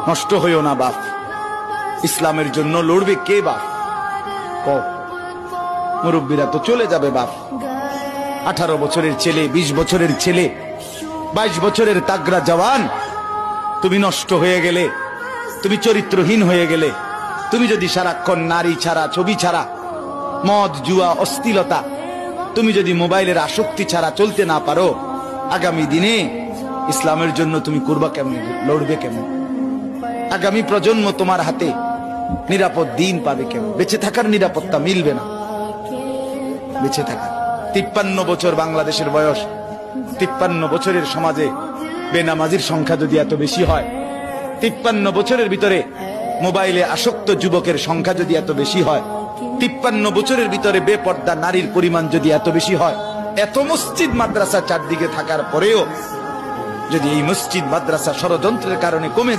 নষ্ট হইও না বাপ। ইসলামের জন্য লড়বে কে বাপ? মুরব্বীরা তো চলে যাবে বাপ। 18 বছরের ছেলে, 20 বছরের ছেলে, 22 বছরের তাগড়া জওয়ান, তুমি নষ্ট হয়ে গেলে, তুমি চরিত্রহীন হয়ে গেলে, তুমি যদি সারাক্ষণ নারী ছাড়া, ছবি ছাড়া, মদ জুয়া অশ্লীলতা, তুমি যদি মোবাইলের আসক্তি ছাড়া চলতে না পারো, আগামী দিনে ইসলামের জন্য তুমি করবা কেমন, লড়বে কেমন? আগামী প্রজন্ম তোমার হাতে নিরাপদ দিন পাবে কেমন? বেঁচে থাকার নিরাপত্তা মিলবে না। বেঁচে থাকা 53 বছর বাংলাদেশের বয়স, 53 বছরের সমাজে বেনামাজির সংখ্যা যদি এত বেশি হয়, 53 বছরের ভিতরে মোবাইলে আসক্ত যুবকের সংখ্যা যদি এত বেশি হয়, 53 বছরের ভিতরে বেপর্দা নারীর পরিমাণ যদি এত বেশি হয়, এত মসজিদ মাদ্রাসা চারদিকে থাকার পরেও যদি এই মসজিদ মাদ্রাসা ষড়যন্ত্রের কারণে কমে